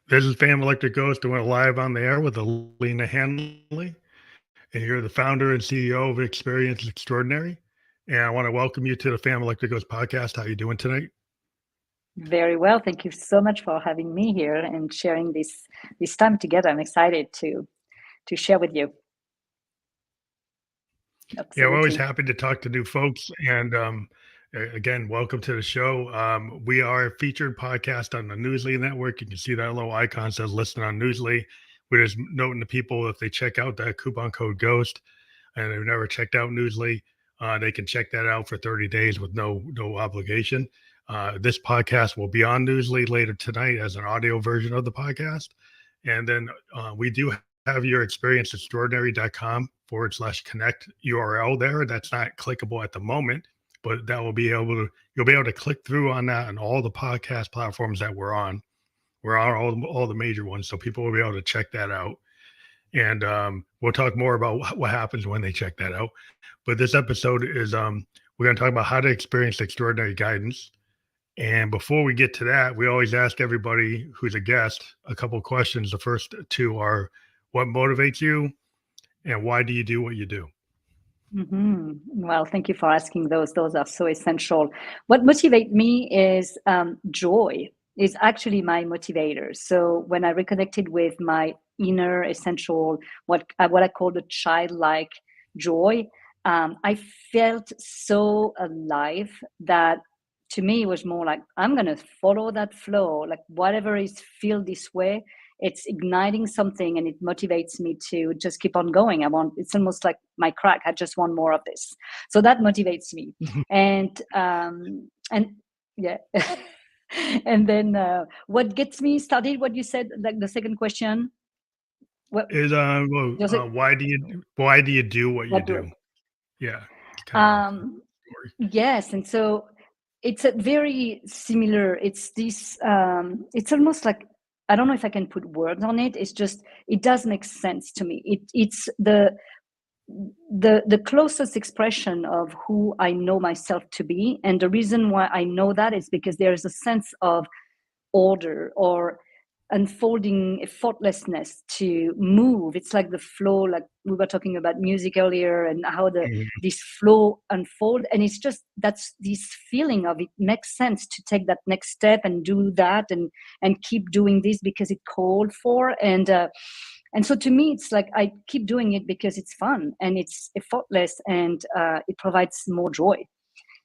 This is Fam Electric Ghost, and we're live on the air with Aline Hanle, and you're the founder and CEO of Experience Extraordinary. And I want to welcome you to the Fam Electric Ghost podcast. How you doing tonight? Very well. Thank you so much for having me here and sharing this time together. I'm excited to share with you. Yeah, we're always Absolutely. happy to talk to new folks. And again, welcome to the show. We are a featured podcast on the Newsly Network. You can see that little icon says listen on Newsly. We're just noting to people if they check out that coupon code GHOST and they've never checked out Newsly, they can check that out for 30 days with no obligation. This podcast will be on Newsly later tonight as an audio version of the podcast. And then we do have your experienceextraordinary.com/connect URL there. That's not clickable at the moment, but that will be able to, you'll be able to click through on that on all the podcast platforms that we're on. We're on all the major ones. So people will be able to check that out. And we'll talk more about what happens when they check that out. But this episode is we're going to talk about how to experience extraordinary guidance. And before we get to that, we always ask everybody who's a guest a couple of questions. The first two are, what motivates you, and why do you do what you do? Mm-hmm. Well, thank you for asking those. Those are so essential. What motivates me is joy. Is actually my motivator. So when I reconnected with my inner essential, what I call the childlike joy, I felt so alive that to me it was more like I'm gonna follow that flow, like whatever is feel this way. It's igniting something and it motivates me to just keep on going. It's almost like my crack. I just want more of this. So that motivates me. And yeah. And then what gets me started, what you said, like the second question, what Is does it, why do you do what you what do do? Yeah, it's I, kind of a story. yes. And so it's a very similar, it's this, it's almost like, I don't know if I can put words on it. It's just, it does make sense to me. It's the closest expression of who I know myself to be. And the reason why I know that is because there is a sense of order or unfolding effortlessness to move. It's like the flow, like we were talking about music earlier and how Mhm. this flow unfold. And it's just, that's this feeling of it makes sense to take that next step and do that and keep doing this because it called for. And so to me, it's like I keep doing it because it's fun and it's effortless and it provides more joy.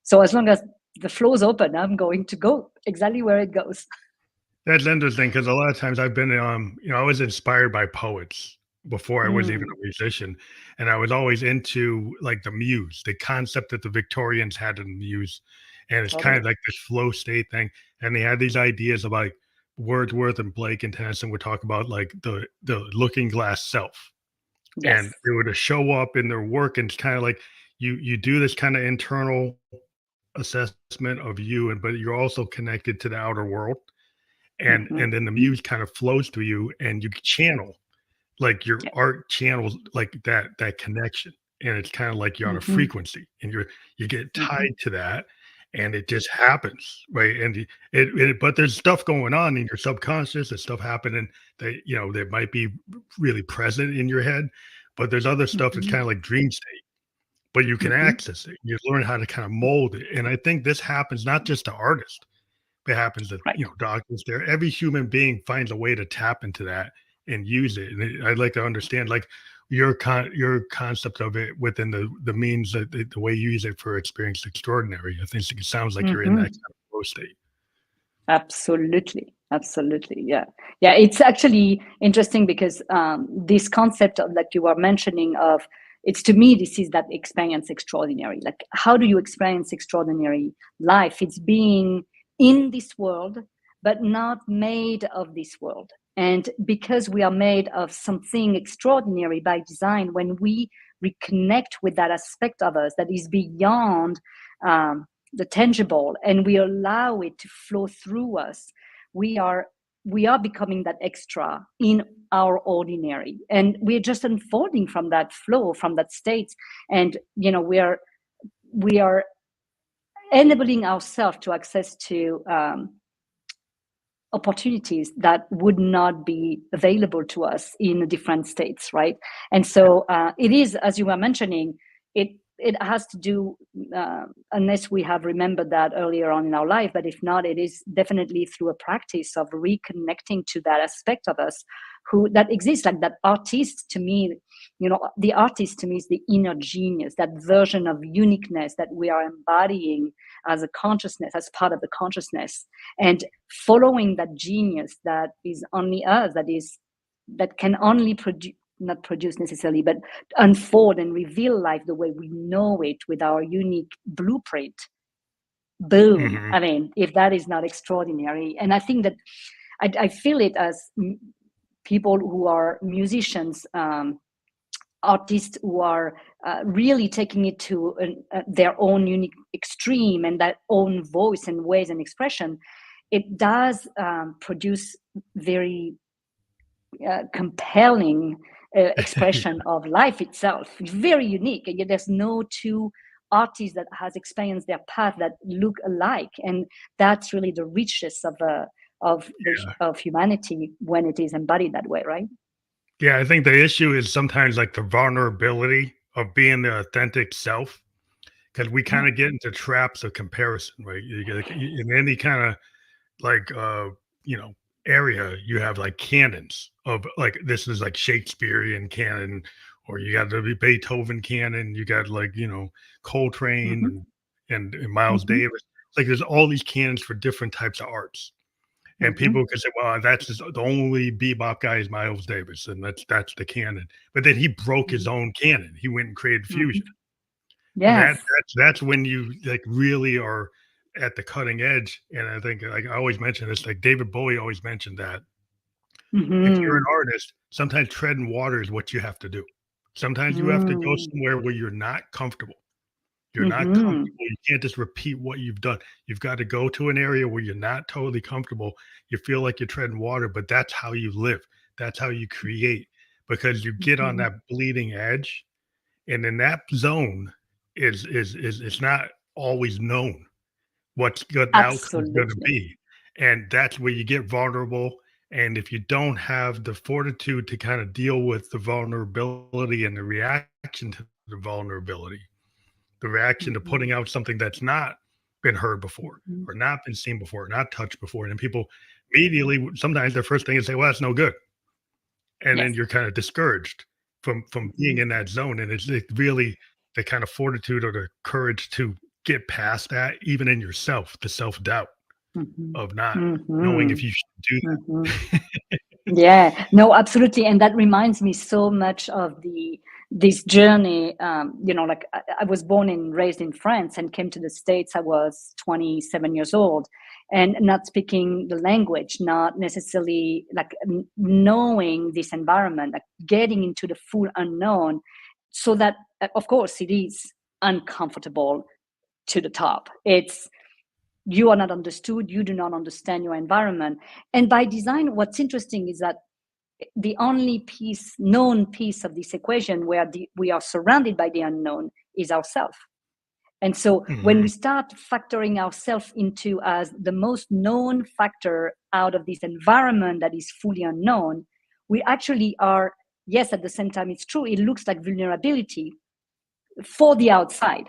So as long as the flow is open, I'm going to go exactly where it goes. That's interesting because a lot of times I've been, I was inspired by poets before I was even Mm, a musician, and I was always into like the muse, the concept that the Victorians had in the muse, and it's kind of totally. like this flow state thing. And they had these ideas of like Wordsworth and Blake and Tennyson would talk about like the looking glass self, and Yes. they would show up in their work, and it's kind of like you do this kind of internal assessment of you, and but you're also connected to the outer world, and Hmm. then the muse kind of flows through you and you channel like your Yeah. art channels like that connection, and it's kind of like you're on a Hmm. frequency and you get Hmm. tied to that, and it just happens, right? And but there's stuff going on in your subconscious, there's stuff happening that that might be really present in your head, but there's other stuff that's Hmm. kind of like dream state, but you can Hmm. access it, you learn how to kind of mold it. And I think this happens not just to artists, it happens to, Right. doctors there. Every human being finds a way to tap into that and use it. And I'd like to understand like your concept of it within the means that the way you use it for experience extraordinary. I think it sounds like you're in that Hmm. kind of flow state. Absolutely. Absolutely. Yeah. Yeah. It's actually interesting because this concept of like you were mentioning of it's to me, this is that experience extraordinary. Like, how do you experience extraordinary life? It's being in this world, but not made of this world. And because we are made of something extraordinary by design, when we reconnect with that aspect of us that is beyond the tangible and we allow it to flow through us, we are becoming that extra in our ordinary, and we're just unfolding from that flow, from that state. And we are enabling ourselves to access to opportunities that would not be available to us in different states, right? And so it is, as you were mentioning, it has to do, unless we have remembered that earlier on in our life, but if not, it is definitely through a practice of reconnecting to that aspect of us who that exists, like that artist to me, the artist to me is the inner genius, that version of uniqueness that we are embodying as a consciousness, as part of the consciousness, and following that genius that is only us, that can only produce, not produce necessarily, but unfold and reveal life the way we know it with our unique blueprint. Boom. Hmm. I mean, if that is not extraordinary. And I think that I feel it as people who are musicians, artists who are really taking it to their own unique extreme and that own voice and ways and expression. It does produce very compelling expression of life itself. It's very unique, and yet there's no two artists that has experienced their path that look alike, and that's really the richness of humanity when it is embodied that way, right? Yeah, I think the issue is sometimes like the vulnerability of being the authentic self, because we Yeah. kind of get into traps of comparison, right? In any kind of like you know area, you have like canons of like this is like Shakespearean canon, or you got the Beethoven canon, you got like Mm-hmm. Coltrane and Miles Mm-hmm. Davis. Like there's all these canons for different types of arts. And Mm-hmm. people can say, "Well, that's just the only bebop guy is Miles Davis, and that's the canon." But then he broke his own canon. He went and created Mm-hmm. fusion, and Yes. that's when you like really are at the cutting edge. And I think, like I always mention this, like David Bowie always mentioned that if you're an Mm-hmm. artist, sometimes treading water is what you have to do. Sometimes you have to go Mm-hmm. somewhere where you're not comfortable. You're not Mm-hmm. comfortable. You can't just repeat what you've done. You've got to go to an area where you're not totally comfortable. You feel like you're treading water, but that's how you live. That's how you create because you get on Mm-hmm. that bleeding edge, and in that zone is it's not always known what the outcome is going to Absolutely. be, and that's where you get vulnerable. And if you don't have the fortitude to kind of deal with the vulnerability and the reaction to the vulnerability, the reaction to putting Mm-hmm. out something that's not been heard before Mm-hmm. or not been seen before, not touched before. And then people immediately, sometimes their first thing is say, well, that's no good. And then Yes. you're kind of discouraged from being Mm-hmm. in that zone. And it's like really the kind of fortitude or the courage to get past that, even in yourself, the self-doubt Mm-hmm. of not knowing Mm-hmm. if you should do Mm-hmm. that. Yeah, no, absolutely, and that reminds me so much of this journey. Like I was born and raised in France and came to the States. I was 27 years old, and not speaking the language, not necessarily like knowing this environment, like getting into the full unknown. So that, of course, it is uncomfortable to the top. It's you are not understood, you do not understand your environment, and by design what's interesting is that the only known piece of this equation where we are surrounded by the unknown is ourself. And so when we Mhm. start factoring ourselves into as the most known factor out of this environment that is fully unknown, we actually are, yes, at the same time it's true, it looks like vulnerability for the outside.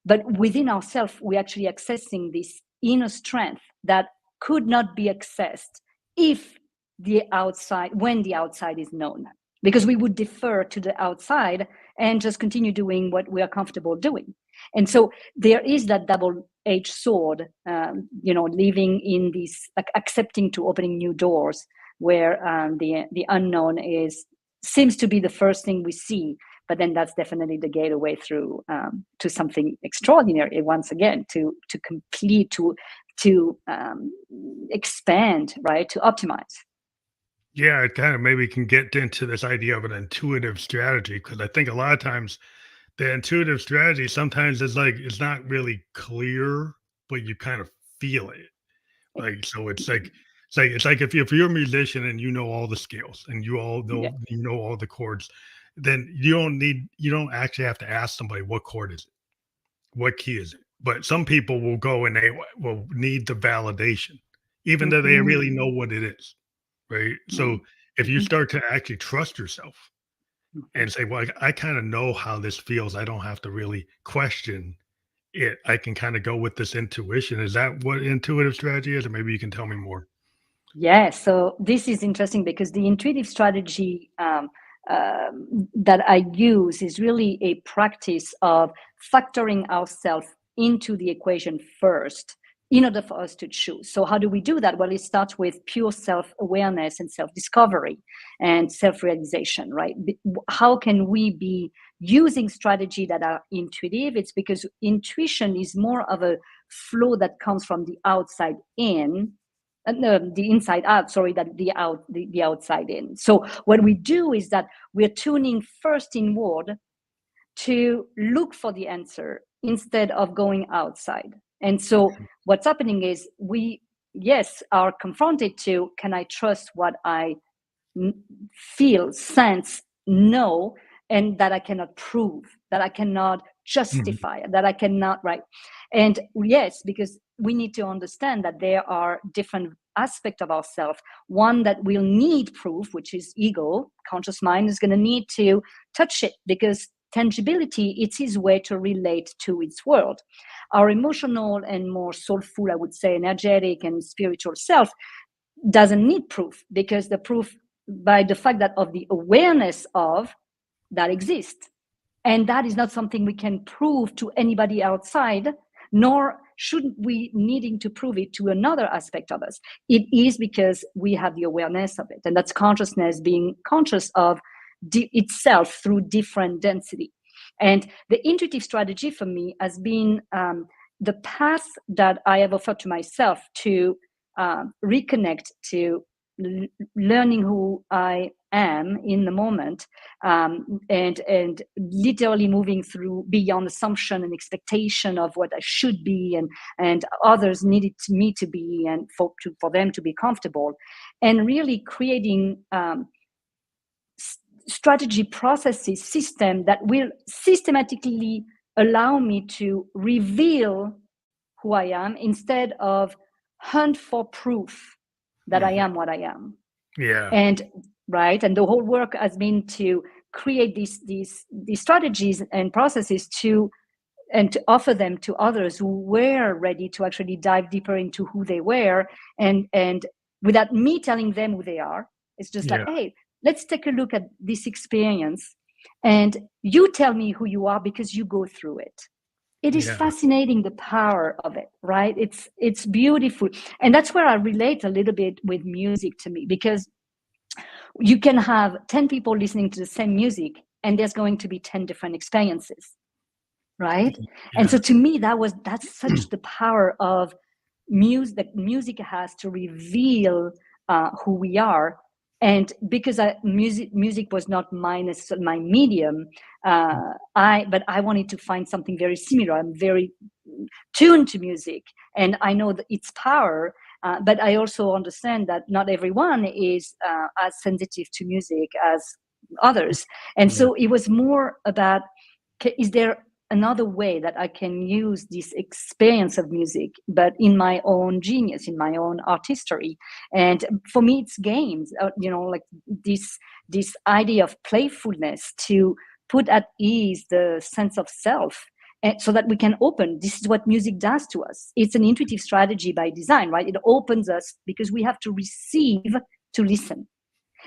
But within ourselves, we're actually accessing this inner strength that could not be accessed if when the outside is known, because we would defer to the outside and just continue doing what we are comfortable doing. And so there is that double-edged sword, living in this, like accepting to opening new doors where the unknown seems to be the first thing we see, but then that's definitely the gateway through to something extraordinary once again, to complete, to expand, right, to optimize. Yeah, it kind of maybe can get into this idea of an intuitive strategy because I think a lot of times the intuitive strategy sometimes is like it's not really clear, but you kind of feel it. Like so, it's like if you're a musician and you know all the scales and Yeah. you know all the chords, then you don't actually have to ask somebody what chord is it, what key is it. But some people will go and they will need the validation. even though they really know Mhm. what it is, right? Yeah. So if you Mhm. start to actually trust yourself Mhm. and say, well, I kind of know how this feels. I don't have to really question it. I can kind of go with this intuition. Is that what intuitive strategy is? Or maybe you can tell me more. Yeah, so this is interesting because the intuitive strategy that I use is really a practice of factoring ourselves into the equation first in order for us to choose. So, how do we do that? Well, it starts with pure self awareness and self discovery and self realization, right? How can we be using strategy that are intuitive? It's because intuition is more of a flow that comes from the outside in, no, the inside out, sorry, that the outside in. So what we do is that we're tuning first inward to look for the answer instead of going outside. And so what's happening is we, yes, are confronted to, can I trust what I feel, sense, know, and that I cannot prove, that I cannot Mhm. justify, that I cannot, right? And yes, because we need to understand that there are different aspects of ourselves. One that will need proof, which is ego. Conscious mind is going to need to touch it because tangibility, it's his way to relate to its world. Our emotional and more soulful, I would say, energetic and spiritual self doesn't need proof because the proof by the fact that of the awareness of that exists, and that is not something we can prove to anybody outside, nor shouldn't we needing to prove it to another aspect of us. It is because we have the awareness of it, and that's consciousness being conscious of itself through different density. And the intuitive strategy for me has been the path that I have offered to myself to reconnect to learning who I am in the moment, and literally moving through beyond assumption and expectation of what I should be and others needed me to be, and for them to be comfortable, and really creating strategy processes system that will systematically allow me to reveal who I am instead of hunt for proof that I Mhm. am what I am. Yeah. And right, and the whole work has been to create these strategies and processes to offer them to others who were ready to actually dive deeper into who they were, and without me telling them who they are. It's just like, Yeah. hey, let's take a look at this experience and you tell me who you are because you go through it. It is Yeah. fascinating, the power of it, right? It's beautiful. And that's where I relate a little bit with music to me, because you can have 10 people listening to the same music and there's going to be 10 different experiences, right? And Yeah. so to me, that's such the power of music, that music has to reveal who we are. And because music was not my medium, but I wanted to find something very similar. I'm very tuned to music, and I know that its power. But I also understand that not everyone is as sensitive to music as others, and Yeah. so it was more about, is there another way that I can use this experience of music, but in my own genius, in my own artistry. And for me, it's games, like this idea of playfulness to put at ease the sense of self, and so that we can open. This is what music does to us. It's an intuitive strategy by design, right? It opens us because we have to receive to listen.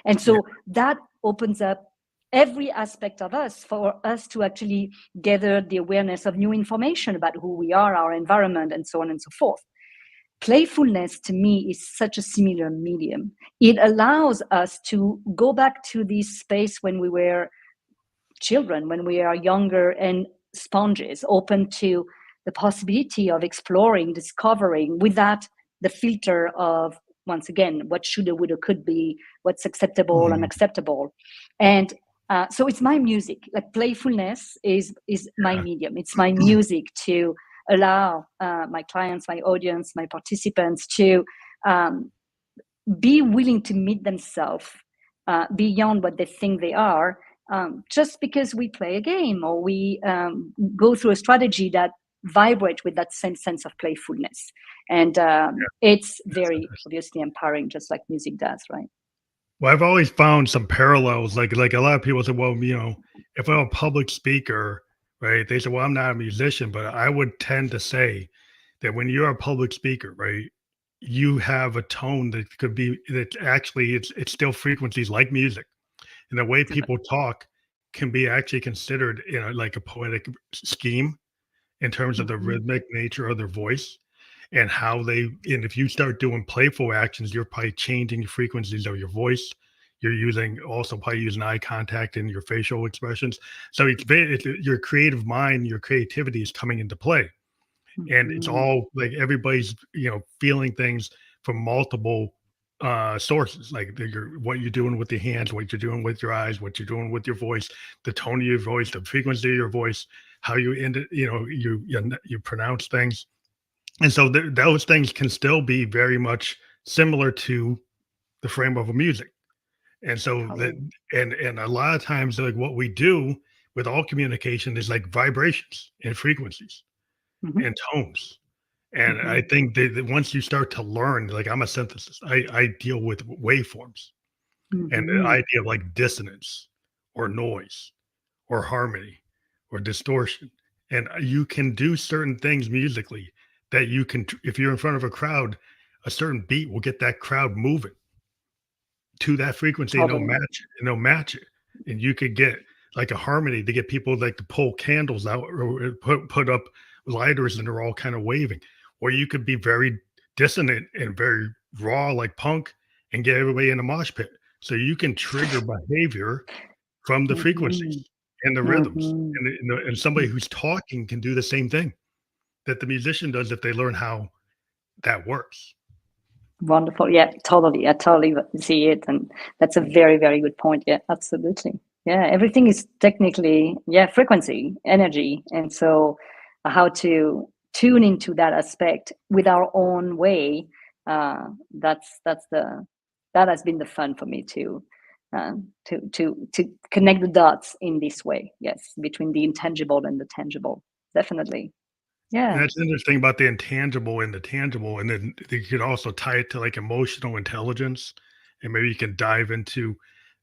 And Yeah. so that opens up every aspect of us for us to actually gather the awareness of new information about who we are, our environment, and so on and so forth. Playfulness to me is such a similar medium. It allows us to go back to this space when we were children, when we are younger and sponges, open to the possibility of exploring, discovering without the filter of, once again, what should or would or could be, what's acceptable, Mhm. unacceptable. And so it's my music. Like playfulness is my Yeah. medium. It's my music to allow my clients, my audience, my participants to be willing to meet themselves beyond what they think they are, just because we play a game or we go through a strategy that vibrate with that same sense of playfulness. And it's very obviously empowering, just like music does, right? Well, I've always found some parallels. Like a lot of people say, well, if I'm a public speaker, right? They say, well, I'm not a musician, but I would tend to say that when you're a public speaker, right, you have a tone that could be that actually it's still frequencies like music, and the way people talk can be actually considered like a poetic scheme in terms of the rhythmic nature of their voice and how and if you start doing playful actions, you're probably changing the frequencies of your voice. You're probably using eye contact and your facial expressions. So it's your creative mind, your creativity is coming into play. And it's all like everybody's, feeling things from multiple sources, like what you're doing with your hands, what you're doing with your eyes, what you're doing with your voice, the tone of your voice, the frequency of your voice, how you end it, you pronounce things. And so those things can still be very much similar to the frame of a music. And so and a lot of times, like what we do with all communication is like vibrations and frequencies and tones. And I think that once you start to learn, like I'm a synthesis, I deal with waveforms and the idea of like dissonance or noise or harmony or distortion. And you can do certain things musically that you can, if you're in front of a crowd, a certain beat will get that crowd moving to that frequency and they'll match it. And you could get like a harmony to get people like to pull candles out or put up lighters and they're all kind of waving. Or you could be very dissonant and very raw like punk and get everybody in a mosh pit. So you can trigger behavior from the frequencies and the rhythms. And somebody who's talking can do the same thing that the musician does if they learn how that works. Wonderful. Yeah, totally. I totally see it. And that's a very, very good point. Yeah, absolutely. Yeah, everything is technically, frequency, energy. And so how to tune into that aspect with our own way, that has been the fun for me to connect the dots in this way. Yes, between the intangible and the tangible. Definitely. Yeah. And that's interesting about the intangible and the tangible. And then you could also tie it to like emotional intelligence. And maybe you can dive into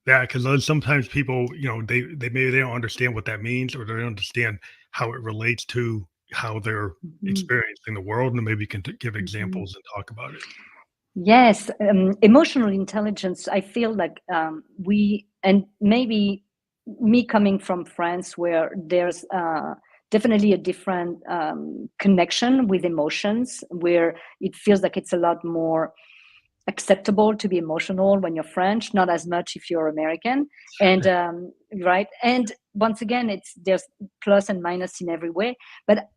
that because sometimes people, they maybe they don't understand what that means or they don't understand how it relates to how they're experiencing the world. And maybe you can give examples and talk about it. Yes, emotional intelligence. I feel like and maybe me coming from France, where there's definitely a different connection with emotions, where it feels like it's a lot more acceptable to be emotional when you're French, not as much if you're American. And right. And once again, there's plus and minus in every way. But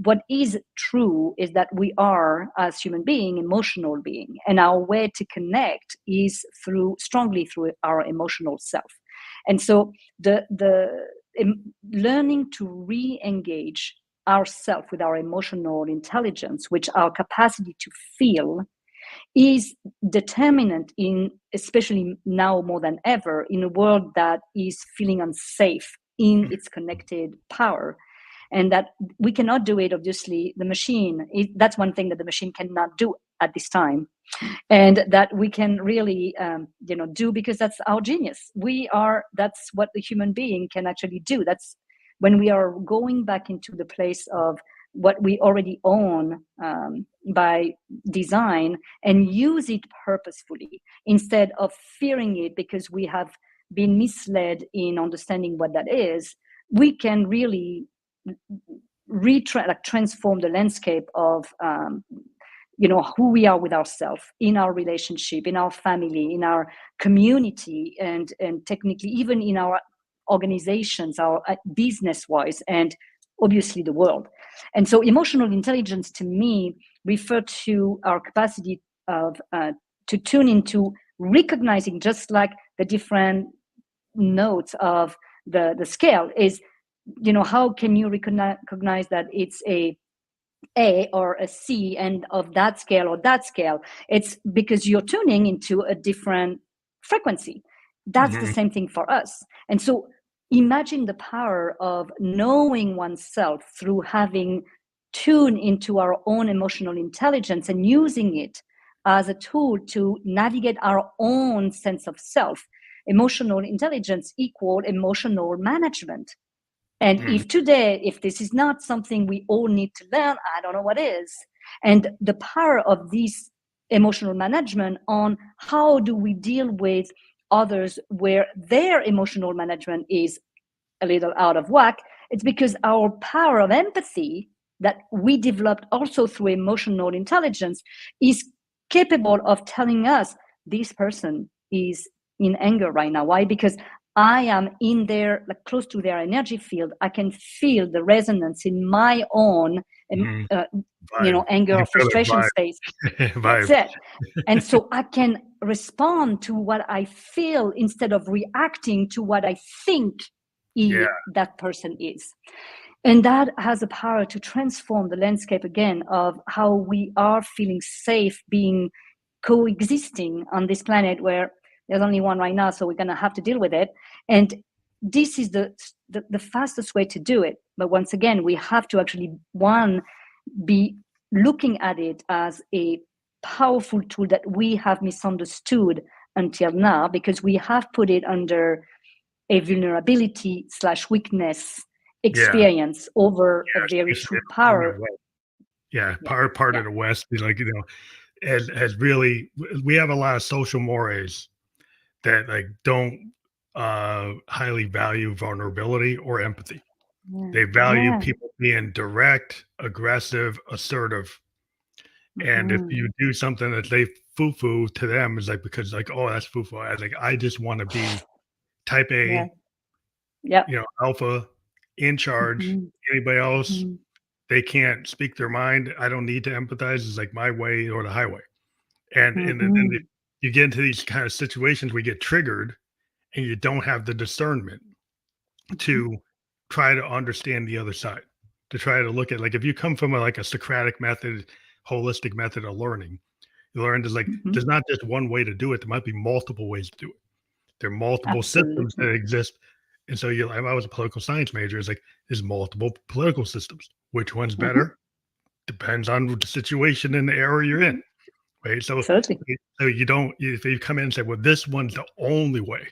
what is true is that we are, as human being, emotional being, and our way to connect is strongly through our emotional self. And so learning to re-engage ourselves with our emotional intelligence, which our capacity to feel, is determinant especially now more than ever, in a world that is feeling unsafe in its connected power. And that we cannot do it, obviously, the machine, that's one thing that the machine cannot do at this time. And that we can really, do, because that's our genius. That's what the human being can actually do. That's when we are going back into the place of what we already own by design and use it purposefully instead of fearing it because we have been misled in understanding what that is. We can really transform the landscape of who we are with ourselves, in our relationship, in our family, in our community, and technically even in our organizations, our business wise, and obviously the world. And so emotional intelligence to me refer to our capacity to tune into recognizing, just like the different notes of the scale is, how can you recognize that it's a or a C and of that scale or that scale? It's because you're tuning into a different frequency. That's the same thing for us. And so imagine the power of knowing oneself through having tuned into our own emotional intelligence and using it as a tool to navigate our own sense of self. Emotional intelligence equal emotional management. And Mm. if today, if this is not something we all need to learn, I don't know what is. And the power of this emotional management on how do we deal with others where their emotional management is a little out of whack, it's because our power of empathy that we developed also through emotional intelligence is capable of telling us this person is in anger right now. Why? Because I am in there, like close to their energy field. I can feel the resonance in my own, Mhm. uh, Vibe. anger You or can feel it frustration vibe. space. That's Vibe. it. And so I can respond to what I feel instead of reacting to what I think Yeah. that person is. And that has the power to transform the landscape again of how we are feeling safe being coexisting on this planet where there's only one right now, so we're going to have to deal with it. And this is the fastest way to do it. But once again, we have to actually, one, be looking at it as a powerful tool that we have misunderstood until now because we have put it under a vulnerability slash weakness Yeah. experience over a Yeah. very Especially true in the power. West. Yeah. Yeah, Part yeah. of the West is like, has really, we have a lot of social mores that like don't highly value vulnerability or empathy. Yeah, They value yeah. people being direct, aggressive, assertive. And if Mm-hmm. you do something that they foo-foo to them is like because like, oh, that's foo-foo. I like I just want to be type Yeah, A, yeah. alpha, in charge. Mm-hmm. Anybody else, Mm-hmm. they can't speak their mind. I don't need to empathize. It's like my way or the highway. And then if Mm-hmm. you get into these kind of situations, we get triggered, and you don't have the discernment to try to understand the other side, to try to look at like if you come from like a Socratic method, holistic method of learning, you learn there's like Mm-hmm. there's not just one way to do it. There might be multiple ways to do it. There are multiple systems Absolutely. that exist. And so if I was a political science major, it's like there's multiple political systems. Which one's Mm-hmm. better? Depends on the situation and the area you're in. Right. Absolutely. So you don't if you come in and say, well, this one's the only way,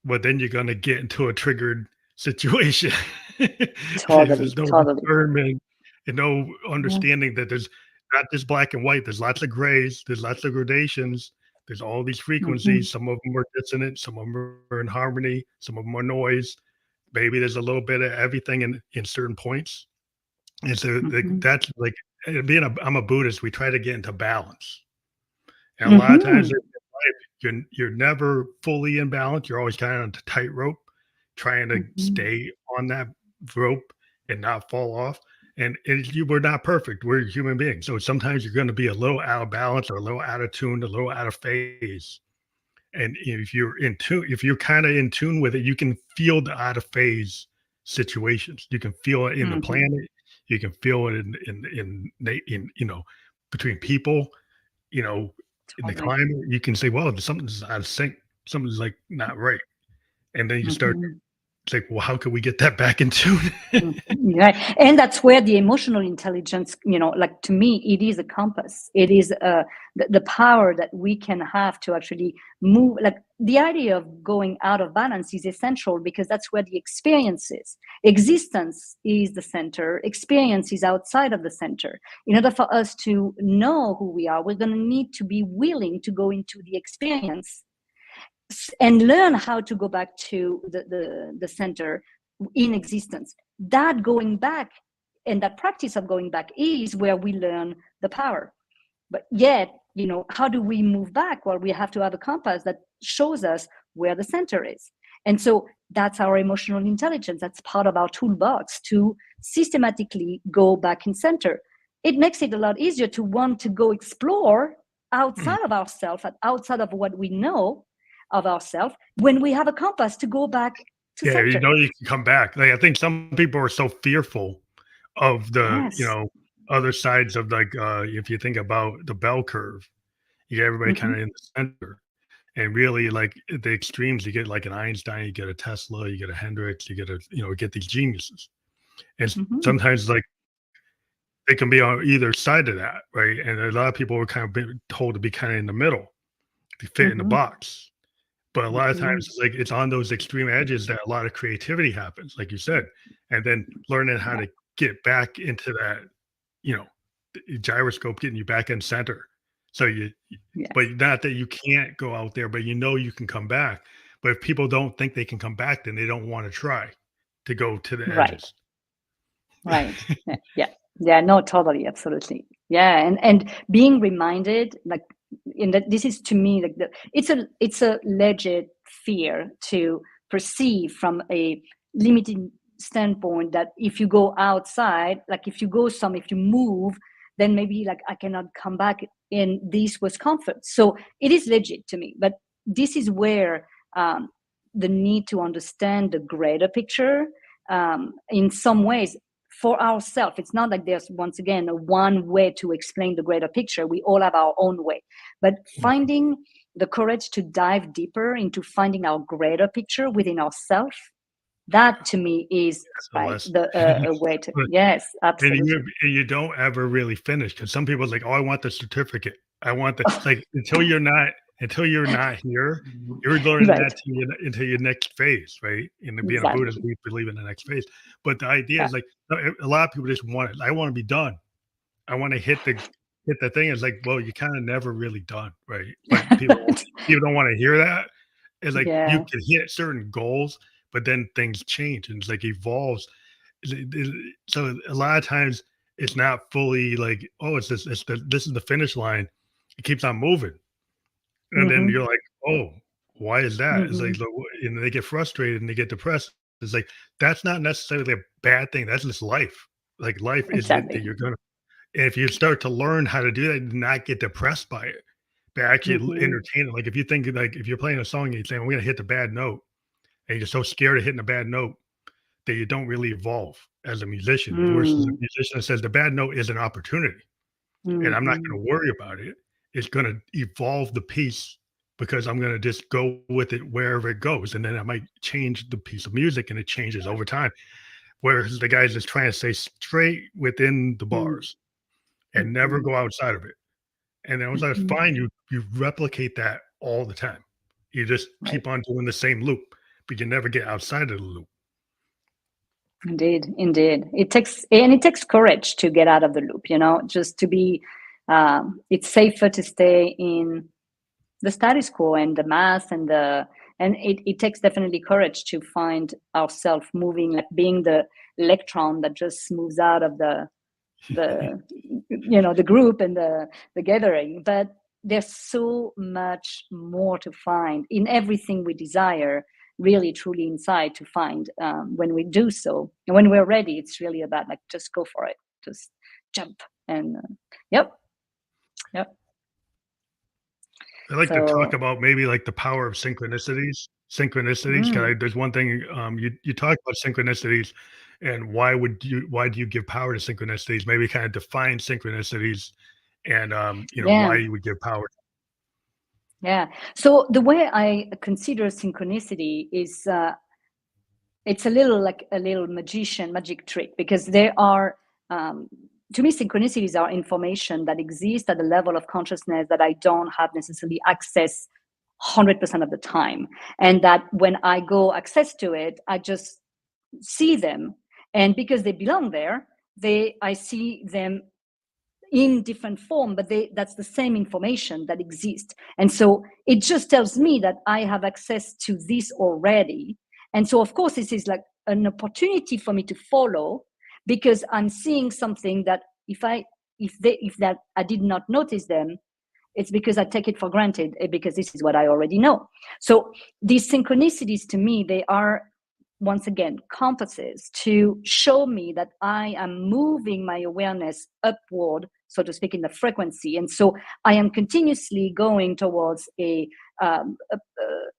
well, then you're gonna get into a triggered situation. If Totally. there's no Totally. discernment and no Yeah. understanding that there's not just black and white, there's lots of grays, there's lots of gradations, there's all these Mm-hmm. frequencies. Some of them are dissonant, some of them are in harmony, some of them are noise. Maybe there's a little bit of everything in certain points. And so Mm-hmm. that's like I'm a Buddhist, we try to get into balance. And a lot of times in Mm-hmm. life, you're never fully in balance. You're always kind of on a tightrope, trying to Mm-hmm. stay on that rope and not fall off. And we're not perfect. We're human beings. So sometimes you're going to be a little out of balance or a little out of tune, a little out of phase. And if you're in tune, if you're kind of in tune with it, you can feel the out of phase situations. You can feel it in the Mm-hmm. planet. You can feel it in between people, you know, in the Totally. climate, you can say, well, something's out of sync, something's like not right. And then you start Mm-hmm. it's like, well, how can we get that back in tune? Right. And that's where the emotional intelligence, like to me, it is a compass. It is the power that we can have to actually move. Like the idea of going out of balance is essential because that's where the experience is. Existence is the center, experience is outside of the center. In order for us to know who we are, we're going to need to be willing to go into the experience and learn how to go back to the center in existence. That going back and that practice of going back is where we learn the power. But yet, how do we move back? Well, we have to have a compass that shows us where the center is. And so that's our emotional intelligence. That's part of our toolbox to systematically go back in center. It makes it a lot easier to want to go explore Mm. outside of ourselves, outside of what we know of ourselves, when we have a compass to go back to Yeah, center. you can come back. Like I think some people are so fearful of the, Yes. other sides of like if you think about the bell curve, you get everybody kind Mm-hmm. of in the center. And really, like the extremes, you get like an Einstein, you get a Tesla, you get a Hendrix, you get a, get these geniuses. And Mhm. sometimes like they can be on either side of that, right? And a lot of people were kind of been told to be kind of in the middle, to fit in the Mhm. box. But a lot of times, Mhm. it's like it's on those extreme edges that a lot of creativity happens, like you said, and then learning how Yeah. to get back into that, you know, gyroscope, getting you back in center. So but Yes. not that you can't go out there, but you can come back. But if people don't think they can come back, then they don't want to try to go to the Right. edges. Right. Yeah. Yeah. Yeah. No, totally. Absolutely. Yeah. And being reminded, like, in that, this is to me like it's a legit fear to perceive from a limited standpoint, that if you go outside, like if you move, then maybe like I cannot come back, and this was comfort. So it is legit to me. But this is where the need to understand the greater picture, in some ways, for ourselves. It's not like there's, once again, a one way to explain the greater picture. We all have our own way. But finding the courage to dive deeper into finding our greater picture within ourselves, that to me is So right, less. the a way to, yes, And absolutely. you don't ever really finish, because some people are like, "Oh, I want the certificate. I want the," it's like, until you're not here, you're learning Right, that to you into your next phase, right? And being a Buddhist, exactly. we believe in the next phase. But the idea Yeah. is like, a lot of people just want it. I want to be done. I want to hit the thing. It's like, well, you kind of never really done, right? But people don't want to hear that. It's like you Yeah. can hit certain goals, but then things change and it's like evolves. So a lot of times it's not fully like, oh, this is the finish line. It keeps on moving, and then Hmm. you're like, oh, why is that? It's like, Hmm. and they get frustrated and they get depressed. It's like that's not necessarily a bad thing. That's just life. Like life is it that Exactly. you're gonna. And if you start to learn how to do that, and not get depressed by it, but actually Hmm. entertain it. Like if you think, like if you're playing a song and you're saying, "I'm gonna hit the bad note," and you're so scared of hitting a bad note that you don't really evolve as a musician, versus a Mm. musician that says the bad note is an opportunity and I'm not Hmm. going to worry about it. It's going to evolve the piece because I'm going to just go with it wherever it goes. And then I might change the piece of music and it changes over time. Whereas the guy's just trying to stay straight within the bars and never Hmm. go outside of it. And then once that's Hmm. fine, you replicate that all the time. You just Right. keep on doing the same loop, but you never get outside of the loop. Indeed, indeed. It takes courage to get out of the loop, just to be, it's safer to stay in the status quo and the mass, and it takes definitely courage to find ourselves moving, like being the electron that just moves out of the the group and the gathering. But there's so much more to find in everything we desire, really truly inside, to find, when we do so, and when we're ready. It's really about, like, just go for it, just jump. And yep. Yep. I like to talk So about maybe like the power of synchronicities. Synchronicities. mm, There's one thing you talk about synchronicities, and why do you give power to synchronicities? Maybe kind of define synchronicities, and yeah. why you would give power. Yeah. So the way I consider synchronicity is, it's a little like a little magic trick, because there are, um, to me, synchronicities are information that exist at a level of consciousness that I don't have necessarily access 100% of the time, and that when I go access to it, I just see them, and because they belong there, I see them in different form, but that's the same information that exists. And so it just tells me that I have access to this already. And so of course this is like an opportunity for me to follow, because I'm seeing something that, if that I did not notice them, it's because I take it for granted, because this is what I already know. So these synchronicities, to me, they are, once again, compasses to show me that I am moving my awareness upward, so to speak, in the frequency. And so I am continuously going towards a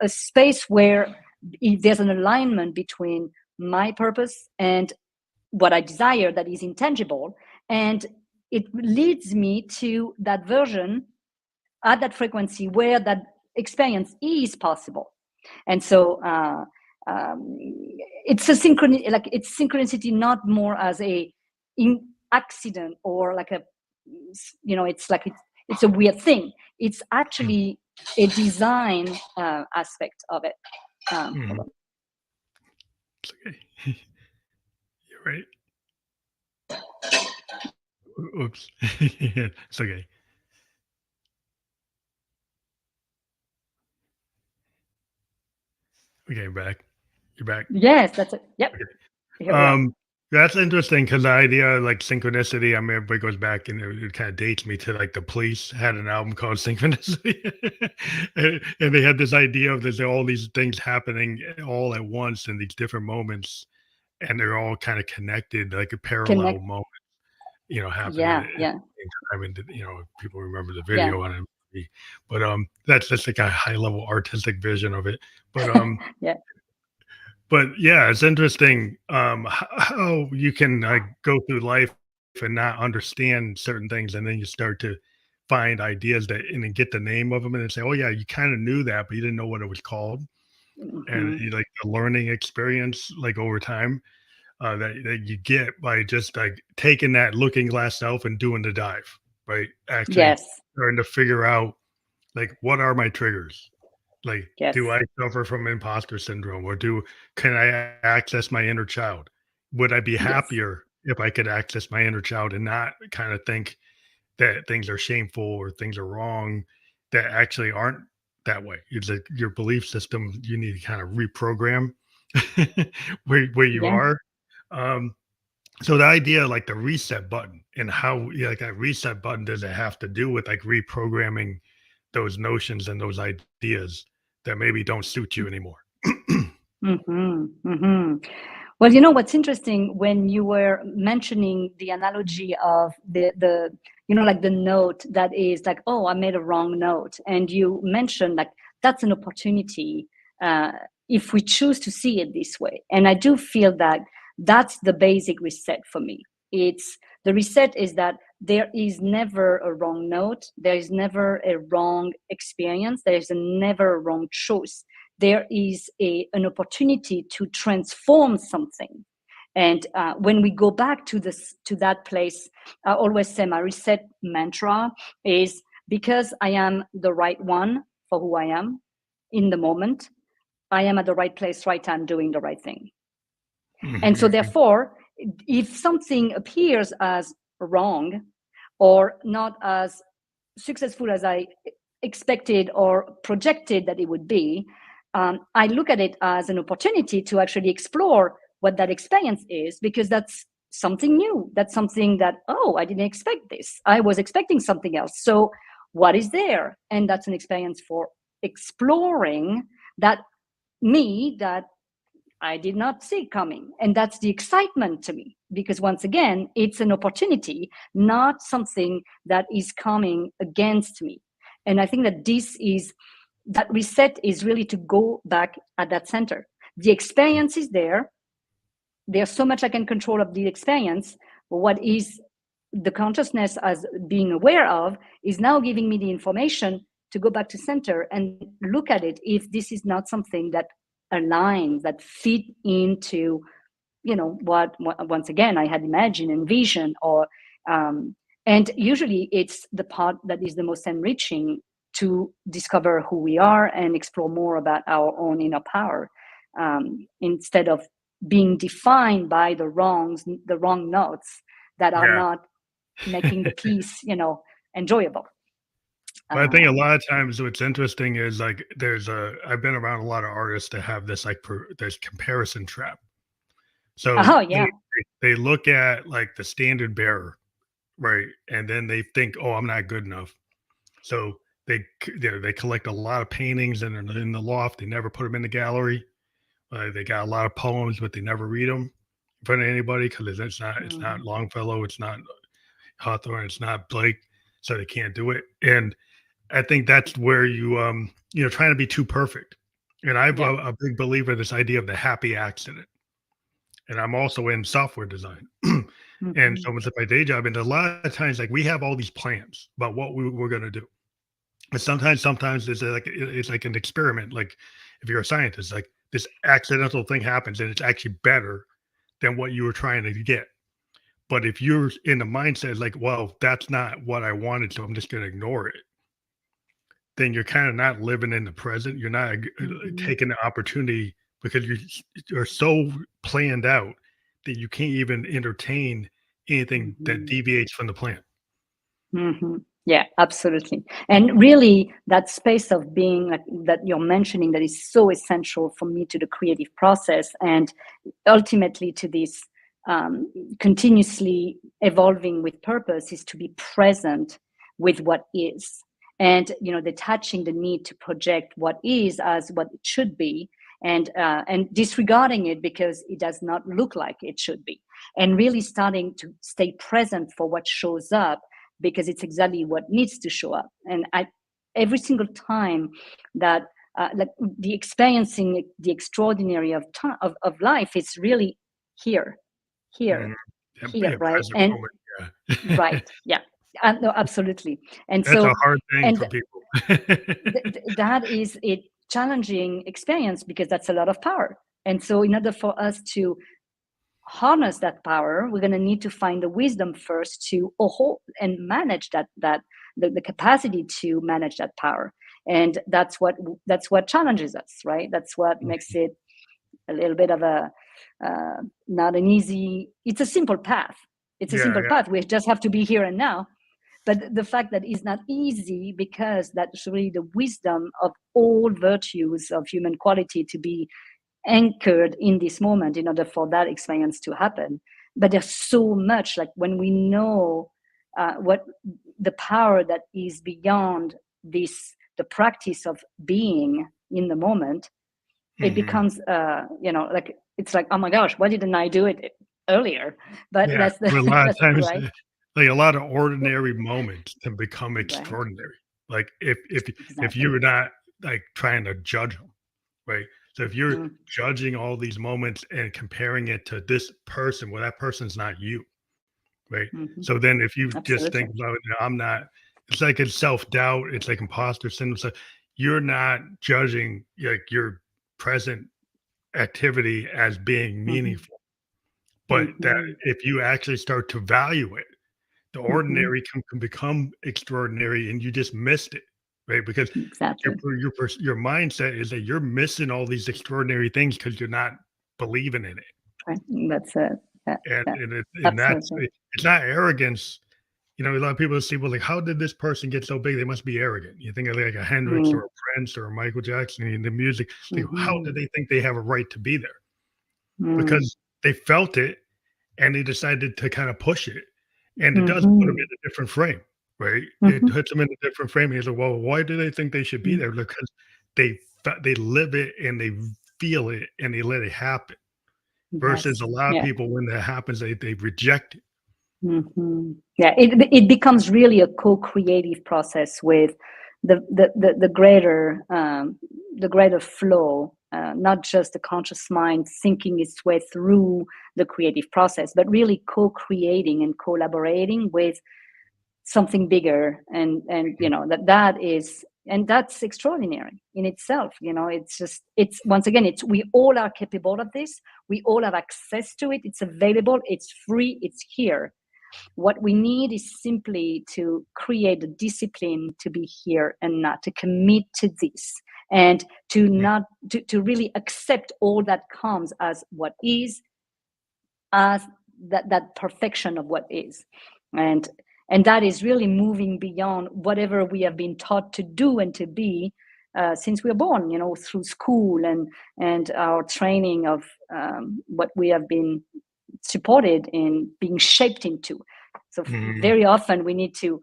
space where there's an alignment between my purpose and what I desire, that is intangible. And it leads me to that version at that frequency where that experience is possible. And so it's a it's synchronicity, not more as a accident or like a, it's like it's a weird thing. It's actually a design aspect of it. Hold on. It's okay. You're right. Oops. It's okay. Okay, back. You're back. Yes, that's it. Yep, Okay. here we are. That's interesting because the idea like synchronicity, I mean, everybody goes back and it kind of dates me to like the Police had an album called Synchronicity. And they had this idea of there's all these things happening all at once in these different moments, and they're all kind of connected, like a parallel Connect. moment, happening at Yeah, the yeah, same time. And, people remember the yeah, video on it. But that's just like a high level artistic vision of it. But yeah. yeah, it's interesting how you can go through life and not understand certain things, and then you start to find ideas that and then get the name of them and then say, "Oh yeah, you kind of knew that, but you didn't know what it was called." And Hmm. you like the learning experience, like over time, that you get by just like taking that looking glass self and doing the dive, right? Actually Yes, starting to figure out like what are my triggers, like, do yes, I suffer from imposter syndrome or can I access my inner child? Would I be yes, happier if I could access my inner child and not kind of think that things are shameful or things are wrong that actually aren't that way? It's like your belief system, you need to kind of reprogram where you yeah. are. Um, so the idea, like the reset button, and how like that reset button does it have to do with like reprogramming those notions and those ideas that maybe don't suit you anymore? Hmm. Hmm. Well, what's interesting when you were mentioning the analogy of the like the note that is like, oh, I made a wrong note, and you mentioned like that's an opportunity uh, if we choose to see it this way. And I do feel that that's the basic reset for me. It's the reset is that there is never a wrong note, there is never a wrong experience, there is never a wrong choice. There is an opportunity to transform something. And when we go back to that place, I always say my reset mantra is, because I am the right one for who I am in the moment, I am at the right place, right time, doing the right thing. And so Mhm. therefore, if something appears as wrong or not as successful as I expected or projected that it would be, I look at it as an opportunity to actually explore what that experience is, because that's something new. That's something that, oh, I didn't expect this. I was expecting something else. So what is there? And that's an experience for exploring that me that I did not see coming. And that's the excitement to me, because once again, it's an opportunity, not something that is coming against me. And I think that that reset is really to go back at that center. The experience is there. There's so much I can control of the experience. What is the consciousness as being aware of is now giving me the information to go back to center and look at it if this is not something that aligns, that fit into what once again I had imagined, envisioned, or and usually it's the part that is the most enriching, to discover who we are and explore more about our own inner power, instead of being defined by the wrong notes that are Yeah. not making the piece enjoyable. But I think a um, lot of times what's interesting is like I've been around a lot of artists that have this like there's comparison trap. So oh they yeah. they look at like the standard bearer, right? And then they think, "Oh, I'm not good enough." So they collect a lot of paintings and they're in the loft. They never put them in the gallery. They got a lot of poems, but they never read them in front of anybody because it's not Mm, Longfellow, it's not Hawthorne, it's not Blake, so they can't do it. And I think that's where trying to be too perfect. And I'm yeah. a big believer in this idea of the happy accident. And I'm also in software design. And Hmm. so it's my day job. And a lot of times, like we have all these plans about what we're going to do. But sometimes it's like an experiment. Like if you're a scientist, like this accidental thing happens and it's actually better than what you were trying to get. But if you're in the mindset like, well, that's not what I wanted, so I'm just going to ignore it, then you're kind of not living in the present. You're not Mhm. taking the opportunity because you're so planned out that you can't even entertain anything that Mhm. deviates from the plan. Yeah, absolutely. And really, that space of being like, that you're mentioning that is so essential for me to the creative process and ultimately to this continuously evolving with purpose is to be present with what is. And detaching the need to project what is as what it should be, and disregarding it because it does not look like it should be, and really starting to stay present for what shows up because it's exactly what needs to show up. And every single time that like the experiencing the extraordinary of time of life is really here, here, Mhm. here, Yeah, right? present And moment. Yeah. right, yeah, no, absolutely. And That's a so, hard thing and for people. that is a challenging experience because that's a lot of power. And so, in order for us to harness that power, we're going to need to find the wisdom first to and manage the capacity to manage that power. And that's what challenges us, right? That's what makes it a little bit of a not an easy. It's a simple path. It's a Yeah, simple yeah. path. We just have to be here and now. But the fact that it's not easy because that's really the wisdom of all virtues of human quality to be anchored in this moment in order for that experience to happen. But there's so much, like when we know what the power that is beyond this, the practice of being in the moment, it Mhm. becomes like it's like, oh my gosh, why didn't I do it earlier? But Yeah, that's the but a lot of that's times, right, like, a lot of ordinary moments can become right, extraordinary. Like, if exactly. you're not, like, trying to judge them, right? So if you're Mhm, judging all these moments and comparing it to this person, well, that person's not you, right? mhm, So then if you just absolutely. think about, "I'm not," it's like it's self-doubt, it's like imposter syndrome, so you're not judging, like, your present activity as being Mhm, meaningful. But that mhm, if you actually start to value it, the mhm, ordinary can become extraordinary and you just missed it, right? Because exactly. your mindset is that you're missing all these extraordinary things because 'cause you're not believing in it. Right. That's it. Yeah, And yeah, that's absolutely. it's not arrogance. You know, a lot of people see, well, like, how did this person get so big? They must be arrogant. You think of like a Hendrix or Mm, a Prince or a Michael Jackson in the music. Like, how did mhm, they think they have a right to be there? mm, Because they felt it and they decided to kind of push it, and it does put them mhm, in a different frame, right? It mhm. puts them in a different frame. He's like, "Well, why do they think they should be Mm, there?" Because they live it and they feel it and they let it happen. Versus yes. a lot of Yeah. people, when that happens, they reject it. Yeah. It becomes really a co-creative process with the greater the greater flow, not just the conscious mind thinking its way through the creative process, but really co-creating and collaborating with something bigger. And Mhm. that is, and that's extraordinary in itself. It's just, it's once again, it's, we all are capable of this. We all have access to it. It's available, it's free, it's here. What we need is simply to create a discipline to be here and not to commit to this, and to not to really accept all that comes as what is, as that perfection of what is. And and that is really moving beyond whatever we have been taught to do and to be, since we're born, through school and our training of what we have been supported in being shaped into. So Mhm. very often we need to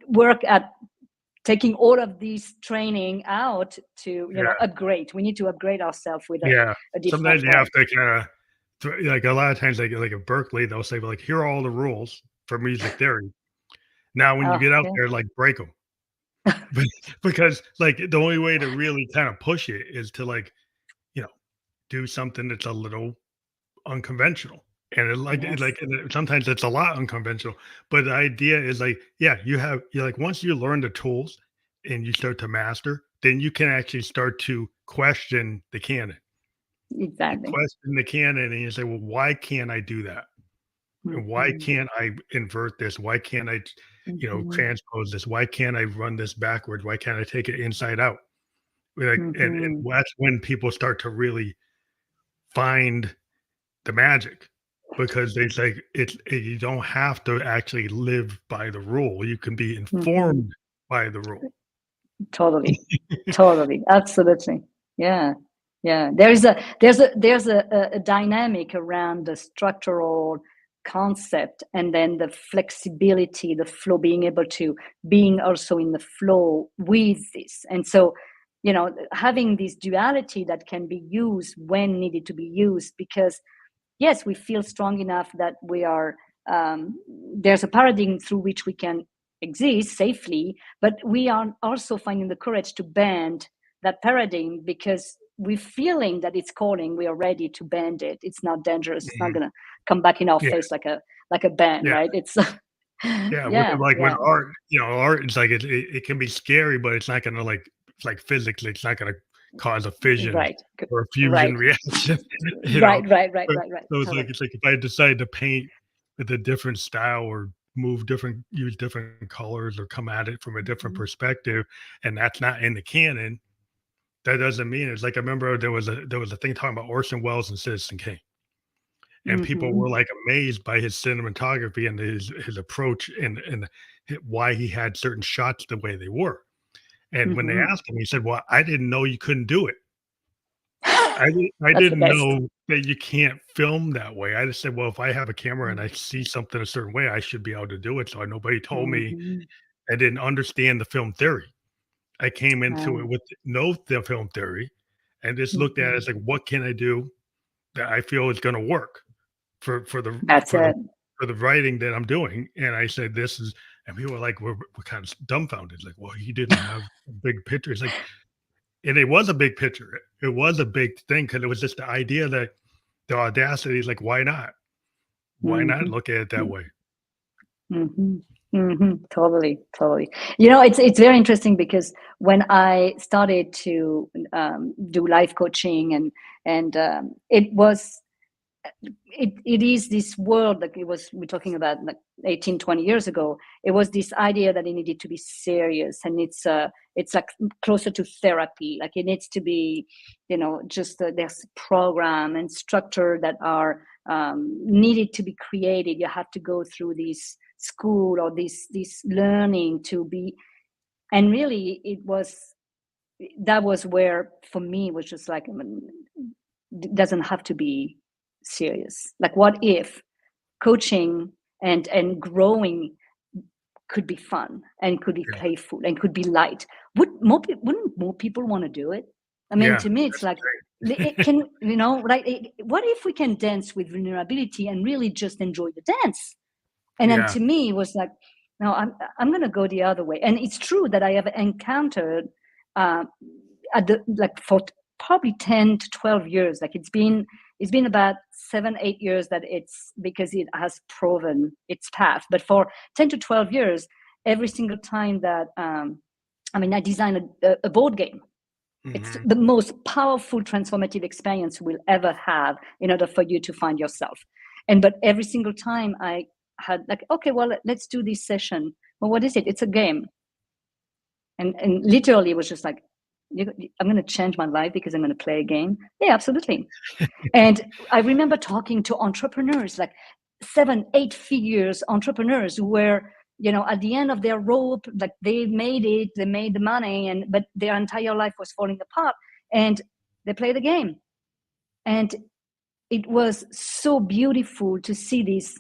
work at taking all of this training out to Yeah, upgrade. We need to upgrade ourselves with yeah. a different Sometimes you have way. to kinda like, a lot of times, like at Berkeley, they'll say, like, "Here are all the rules for music theory." Now when you get out Okay. there, like, break them. Be because, like, the only way to really kinda push it is to, like, you know, do something that's a little unconventional, and Yes. sometimes it's a lot unconventional, but the idea is, like, yeah, you're like, once you learn the tools, and you start to master, then you can actually start to question the canon. You Exactly. question the canon and you say, well, why can't I do that? And why Mhm. can't I invert this? Why can't I, Mhm. transpose this? Why can't I run this backwards? Why can't I take it inside out? Like, and Mhm. that's when people start to really find the magic, because it's like you don't have to actually live by the rule. You can be Mhm. informed by the rule. Totally. Totally. Absolutely. Yeah. Yeah. There's a dynamic around the structural concept, and then the flexibility, the flow, being able to being also in the flow with this. And so, having this duality that can be used when needed to be used, because yes, we feel strong enough that we are, there's a paradigm through which we can exist safely, but we are also finding the courage to bend that paradigm because we're feeling that it's calling. We are ready to bend it. It's not dangerous. It's not Mhm. going to come back in our Yeah, face like a ban, yeah, right? It's yeah. yeah, Like with yeah, art, art, it's like it can be scary, but it's not gonna like, it's like physics. It's not gonna cause a fission right, or a right, fusion reaction. you know, right, right, right, but, right, right. so Totally. it's like if I decide to paint with a different style or use different colors or come at it from a different Mhm. perspective, and that's not in the canon, that doesn't mean it's like, I remember there was a thing talking about Orson Welles and Citizen Kane, and people were Mhm. like amazed by his cinematography and his approach, and why he had certain shots the way they were. And when they Mhm. asked him, he said, "Well, I didn't know you couldn't do it. I That's the didn't best. know that you can't film that way." I just said, "Well, if I have a camera and I Mhm. see something a certain way, I should be able to do it." So nobody told me. Mhm. I didn't understand the film theory. I came into it Wow. with no film theory and just looked at it Mhm. as like, what can I do that I feel is going to work for the That's for the it. for the writing that I'm doing. And I said, this is, and people were like, we're kind of dumbfounded. Like, well, he didn't have a big picture. It's like, and it was a big picture. It was a big thing because it was just the idea that the audacity is like, why not? Why not Mhm. look at it that way? Mhm. Mhm. Totally, totally. It's very interesting because when I started to do life coaching, and it is this world, like it was we're talking about like 18, 20 years ago. It was this idea that it needed to be serious, and it's like closer to therapy. Like it needs to be, just there's program and structure that are needed to be created. You have to go through this school or this learning to be. And really that was where for me it was just like, it doesn't have to be serious. Like what if coaching and growing could be fun and could be Yeah. playful and could be light? Wouldn't more people want to do it? I mean, Yeah. to me, it's That's like, the thing. it can, like, what if we can dance with vulnerability and really just enjoy the dance? And then Yeah. to me, it was like, no, I'm going to go the other way. And it's true that I have encountered, uh, like for probably 10 to 12 years, like it's been about 7, 8 years that it's because it has proven its path. But for 10 to 12 years, every single time that, I designed a board game. It's Mhm. the most powerful transformative experience you will ever have in order for you to find yourself. But every single time I had like, okay, well, let's do this session. Well, what is it? It's a game. And literally it was just like, I'm going to change my life because I'm going to play a game. Yeah, absolutely. And I remember talking to entrepreneurs, like 7, 8 figures entrepreneurs who were, at the end of their rope, like they made it, they made the money, but their entire life was falling apart. And they played the game. And it was so beautiful to see this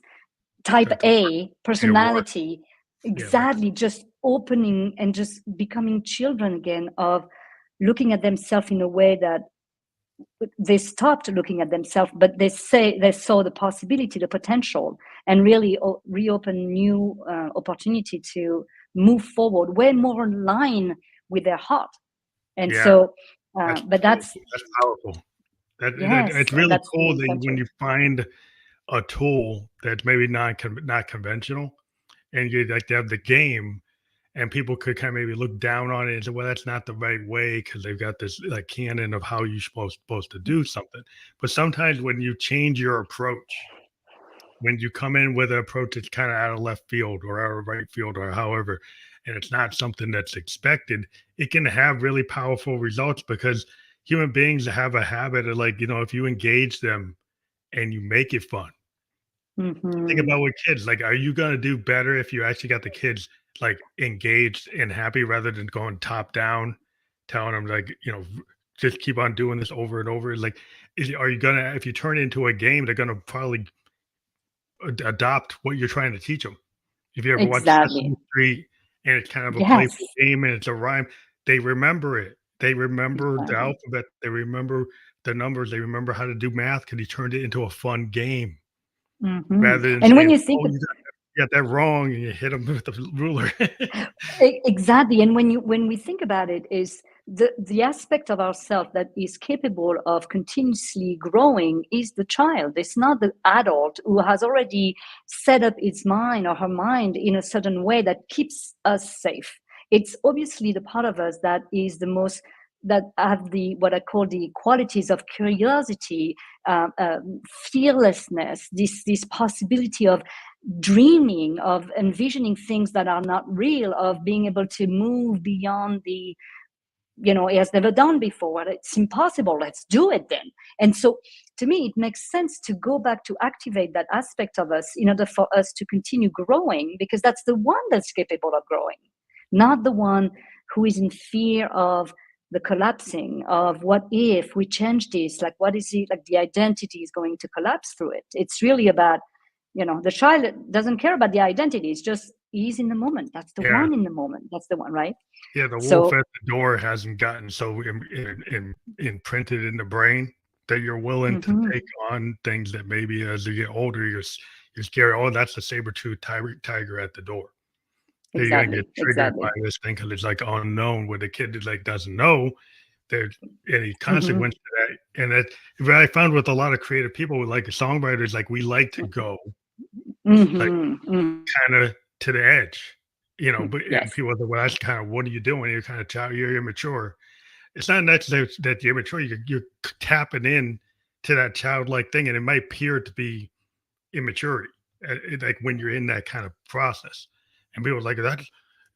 type That's A the reward. personality Yeah, like exactly just opening and just becoming children again, of looking at themselves in a way that they stopped looking at themselves, but they saw the possibility, the potential, and really reopen new opportunity to move forward way more in line with their heart. And yeah, so, that's but that's, that's powerful. yes, It's and really that's the cool that when encounter. you find a tool that's maybe not conventional, and you like to have the game, and people could kind of maybe look down on it and say, well, that's not the right way because they've got this like canon of how you're supposed to do something. But sometimes when you change your approach, when you come in with an approach that's kind of out of left field or out of right field or however, and it's not something that's expected, it can have really powerful results because human beings have a habit of like, if you engage them and you make it fun. Think Mm-hmm. about with kids, like, are you gonna do better if you actually got the kids like engaged and happy rather than going top down, telling them like, just keep on doing this over and over? Like, are you gonna if you turn it into a game, they're gonna probably adopt what you're trying to teach them. If you ever watch Exactly. Sesame Street and it's kind of a Yes. playful game and it's a rhyme, they remember it. They remember the Exactly. alphabet. They remember the numbers. They remember how to do math because he turned it into a fun game Mm-hmm. rather than And when saying, you think "Oh, you got that wrong," and you hit them with the ruler. Exactly, and when we think about it, is the aspect of ourself that is capable of continuously growing is the child. It's not the adult who has already set up its mind or her mind in a certain way that keeps us safe. It's obviously the part of us that is the most, that have the what I call the qualities of curiosity, fearlessness, this possibility of dreaming, of envisioning things that are not real, of being able to move beyond the, it has never done before. Well, it's impossible, let's do it then. And so to me it makes sense to go back to activate that aspect of us in order for us to continue growing, because that's the one that's capable of growing, not the one who is in fear of the collapsing, of what if we change this, like what is it, like the identity is going to collapse through it. It's really about, the child doesn't care about the identity. It's just he's in the moment. That's the Yeah. one in the moment. That's the one, right? Yeah, the wolf So, at the door hasn't gotten so imprinted in the brain that you're willing to mhm, take on things that maybe as you get older, you're scared. Oh, that's the saber-tooth tiger at the door. That you're gonna get exactly, triggered by exactly. this thing because it's like unknown where the kid is like doesn't know there's any Hmm. consequence to that. And that what I found with a lot of creative people, like songwriters, like we like to go like Hmm. Hmm. kind of to the edge, but and Yes, people are like, well, that's kind of what are you doing? You're kind of you're immature. It's not necessarily that you're immature. You're tapping in to that childlike thing, and it might appear to be immaturity, like when you're in that kind of process. And people are like that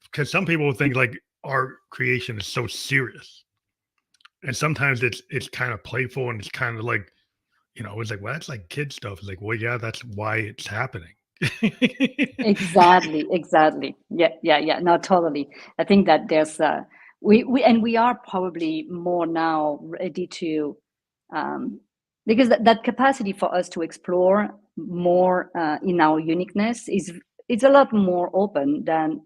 because some people think like art creation is so serious, and sometimes it's kind of playful and it's kind of like it's like well that's like kid stuff. It's like well yeah that's why it's happening. exactly, exactly. Yeah, yeah, yeah. No, totally. I think that there's we are probably more now ready to, um, because that capacity for us to explore more in our uniqueness is, it's a lot more open than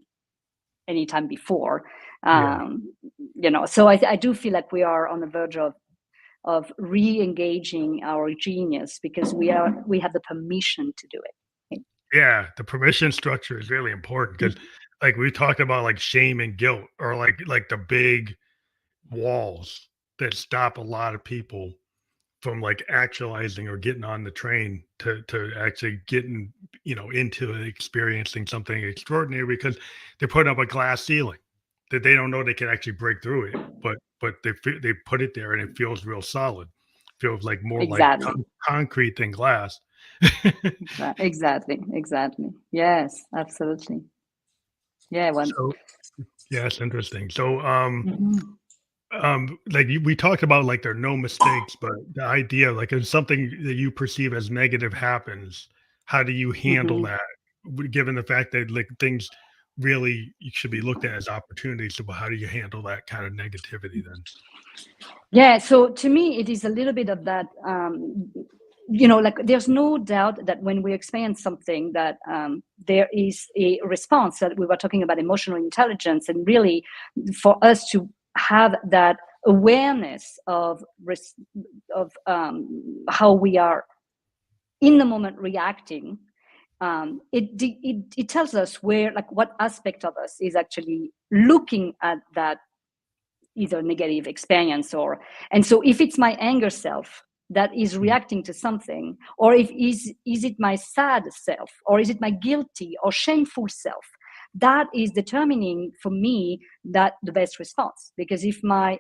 any time before. Yeah. So I do feel like we are on the verge of re-engaging our genius, because we have the permission to do it. Yeah, the permission structure is really important because, like, we talked about like shame and guilt, or like the big walls that stop a lot of people from like actualizing or getting on the train to actually getting into experiencing something extraordinary because they put up a glass ceiling that they don't know they can actually break through it, but they put it there and it feels real solid, feels like more like Exactly. concrete than glass. Exactly. Exactly. Yes, absolutely. Yeah. One. So yeah, it's interesting. So Mhm. like we talked about like there are no mistakes, but the idea like if something that you perceive as negative happens, how do you handle Mhm. that? Given the fact that like things really should be looked at as opportunities, so how do you handle that kind of negativity then? Yeah. So to me, it is a little bit of that. Like there's no doubt that when we experience something, that there is a response. That we were talking about emotional intelligence, and really, for us to have that awareness of how we are in the moment reacting, it tells us where, like, what aspect of us is actually looking at that either negative experience, or, and so if it's my anger self that is Mm. reacting to something, or if is it my sad self, or is it my guilty or shameful self that is determining for me that the best response. Because if my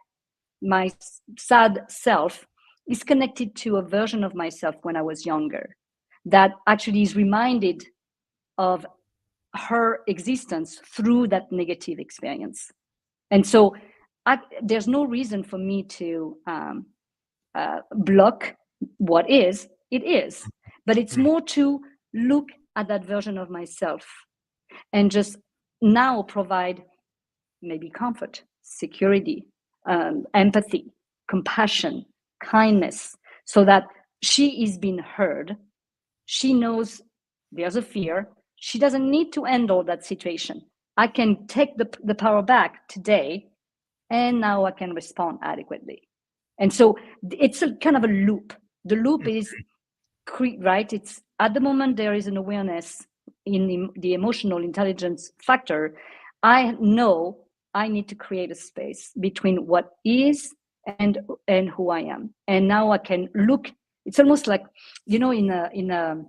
sad self is connected to a version of myself when I was younger, that actually is reminded of her existence through that negative experience. And so there's no reason for me to block what is, it is. But it's more to look at that version of myself and just now provide maybe comfort, security, empathy, compassion, kindness, so that she is being heard. She knows there's a fear. She doesn't need to handle that situation. I can take the power back today, and now I can respond adequately. And so it's a kind of a loop. The loop is right. It's at the moment there is an awareness in the emotional intelligence factor. I know I need to create a space between what is and who I am. And now I can look. It's almost like, in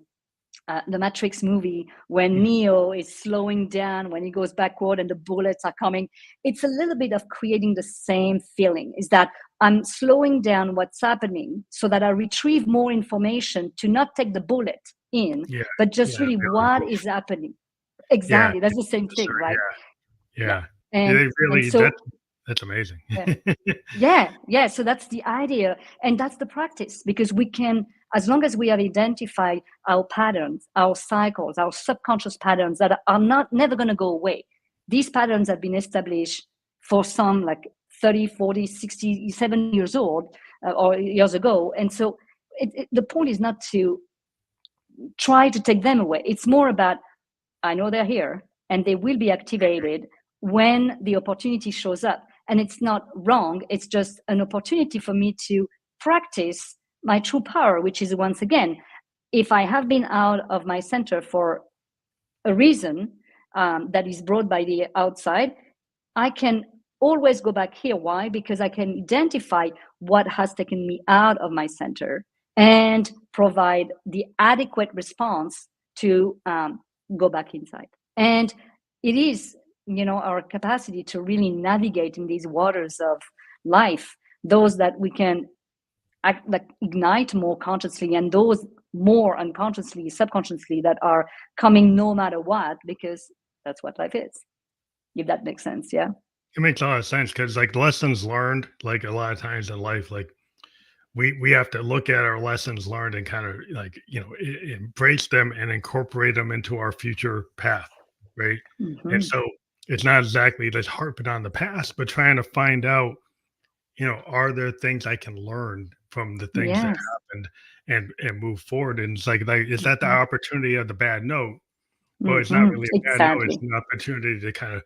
the Matrix movie, when Neo is slowing down, when he goes backward and the bullets are coming. It's a little bit of creating the same feeling, is that I'm slowing down what's happening so that I retrieve more information to not take the bullet in, but just really what is happening. Exactly. That's the same thing, right? Yeah. And really, so, that's amazing. yeah. So that's the idea. And that's the practice, because we can, as long as we have identified our patterns, our cycles, our subconscious patterns that are never going to go away. These patterns have been established for some like 30, 40, 60, 70 years old or years ago. And so the point is not to try to take them away. It's more about, I know they're here and they will be activated when the opportunity shows up. And it's not wrong. It's just an opportunity for me to practice my true power, which is, once again, if I have been out of my center for a reason that is brought by the outside, I can always go back here. Why? Because I can identify what has taken me out of my center and provide the adequate response to go back inside. And it is, our capacity to really navigate in these waters of life, those that we can ignite more consciously, and those more unconsciously, subconsciously, that are coming no matter what, because that's what life is. If that makes sense. Yeah. It makes a lot of sense, because like lessons learned, like a lot of times in life, like we have to look at our lessons learned and kind of like, embrace them and incorporate them into our future path. Right. And so it's not exactly just harping on the past, but trying to find out, are there things I can learn from the things that happened and move forward? And it's like, is that the opportunity of the bad note? Well, it's not really a bad note. It's an opportunity to kind of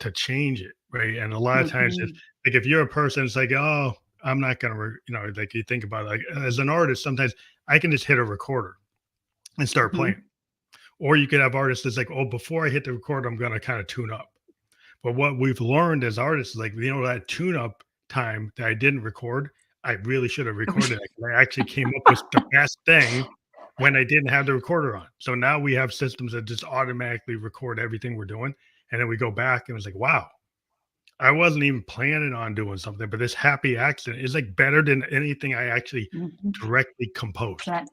to change it. Right. And a lot of times it's like, if you're a person, it's like, oh, I'm not going to, like you think about it, like as an artist, sometimes I can just hit a recorder and start playing. Or you could have artists that's like, oh, before I hit the recorder, I'm going to kind of tune up. But what we've learned as artists is like, that tune up time that I didn't record, I really should have recorded it. I actually came up with the best thing when I didn't have the recorder on. So now we have systems that just automatically record everything we're doing. And then we go back and it's like, wow, I wasn't even planning on doing something, but this happy accident is like better than anything I actually directly composed. Right.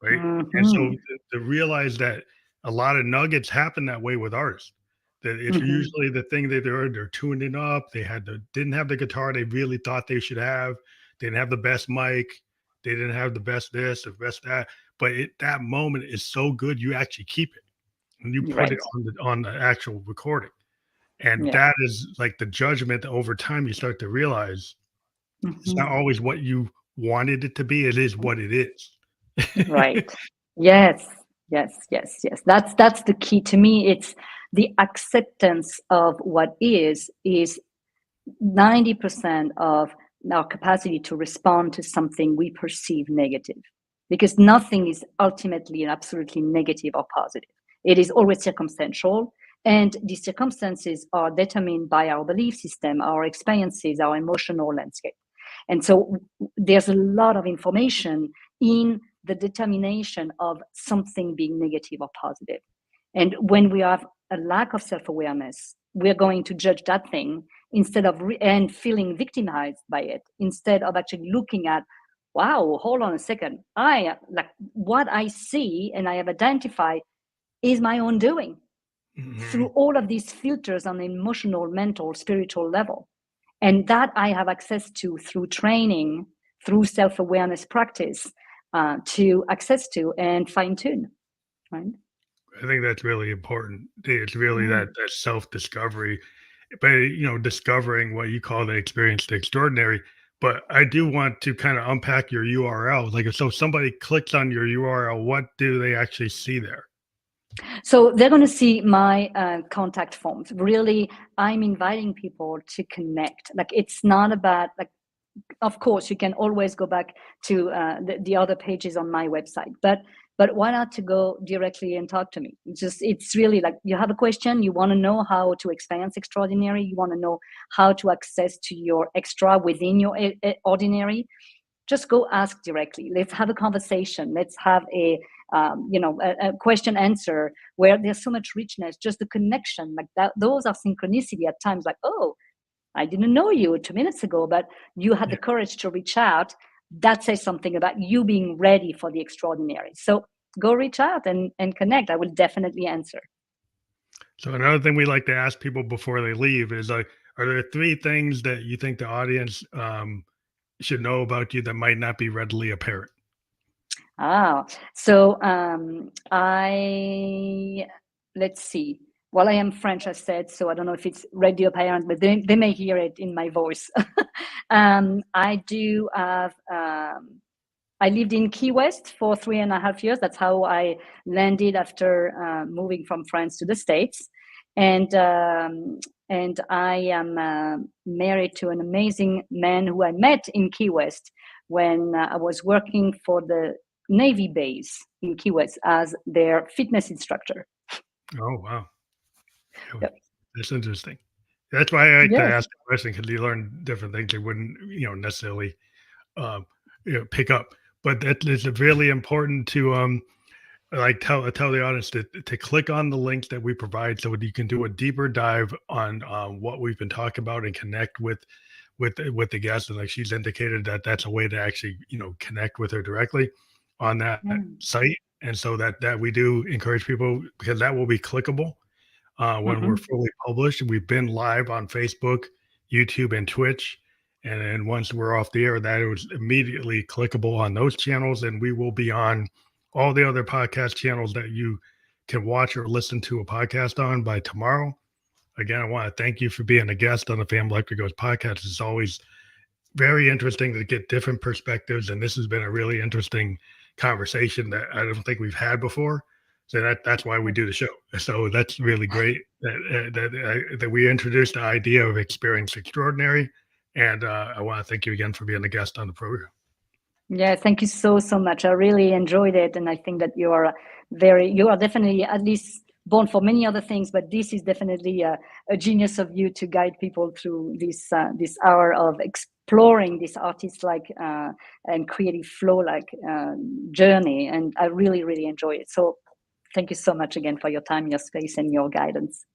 And so to realize that a lot of nuggets happen that way with artists. That it's usually the thing that they're tuning up. They didn't have the guitar they really thought they should have. They didn't have the best mic. They didn't have the best this or best that. But that moment is so good, you actually keep it and you put it on the actual recording. And that is like the judgment that over time you start to realize it's not always what you wanted it to be. It is what it is. Right. Yes. That's the key to me. It's the acceptance of what is 90% of our capacity to respond to something we perceive negative, because nothing is ultimately and absolutely negative or positive. It is always circumstantial, and the circumstances are determined by our belief system, our experiences, our emotional landscape. And so there's a lot of information in the determination of something being negative or positive. And when we have a lack of self-awareness, we're going to judge that thing instead of and feeling victimized by it, instead of actually looking at, wow, hold on a second, I like what I see and I have identified is my own doing through all of these filters on the emotional, mental, spiritual level. And that I have access to through training, through self-awareness practice, to access to and fine-tune, right? I think that's really important. It's really that self-discovery, but discovering what you call the experience, the extraordinary. But I do want to kind of unpack your URL. Like, so somebody clicks on your URL, what do they actually see there? So they're going to see my contact forms. Really, I'm inviting people to connect. Like, it's not about, like, of course, you can always go back to the other pages on my website, but why not to go directly and talk to me? It's really like, you have a question, you want to know how to experience extraordinary, you want to know how to access to your extra within your ordinary, just go ask directly. Let's have a conversation. Let's have a question answer where there's so much richness, just the connection like that. Those are synchronicity at times, like, oh, I didn't know you 2 minutes ago, but you had the courage to reach out. That says something about you being ready for the extraordinary. So go reach out and connect. I will definitely answer. So another thing we like to ask people before they leave is, like, are there 3 things that you think the audience should know about you that might not be readily apparent? So let's see. Well, I am French, I said, so I don't know if it's radio apparent, but they may hear it in my voice. I do have, I lived in Key West for 3.5 years. That's how I landed after moving from France to the States. And I am married to an amazing man who I met in Key West when I was working for the Navy base in Key West as their fitness instructor. Oh, wow. Yep. That's interesting. That's why I like to Yes. ask the question, because you learn different things you wouldn't, necessarily pick up. But that is really important to like tell the audience to click on the links that we provide, so you can do a deeper dive on what we've been talking about and connect with the guest. And like she's indicated, that's a way to actually connect with her directly on that site. And so that we do encourage people, because that will be clickable when we're fully published. We've been live on Facebook, YouTube, and Twitch. And then once we're off the air, that was immediately clickable on those channels. And we will be on all the other podcast channels that you can watch or listen to a podcast on by tomorrow. Again, I want to thank you for being a guest on the Family Electric Goes podcast. It's always very interesting to get different perspectives. And this has been a really interesting conversation that I don't think we've had before. So that's why we do the show. So that's really great that we introduced the idea of experience extraordinary. And I want to thank you again for being a guest on the program. Yeah, thank you so much. I really enjoyed it, and I think that you are definitely at least born for many other things, but this is definitely a genius of you to guide people through this hour of exploring this artist-like and creative flow-like journey, and I really enjoy it. So thank you so much again for your time, your space, and your guidance.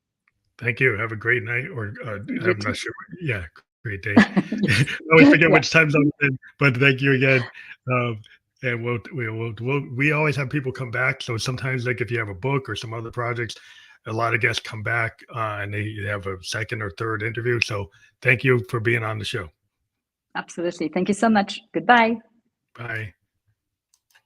Thank you. Have a great night, or I'm not sure. Yeah, great day. I always forget which time zone it's in, but thank you again. And we always have people come back. So sometimes, like if you have a book or some other projects, a lot of guests come back and they have a second or third interview. So thank you for being on the show. Absolutely. Thank you so much. Goodbye. Bye.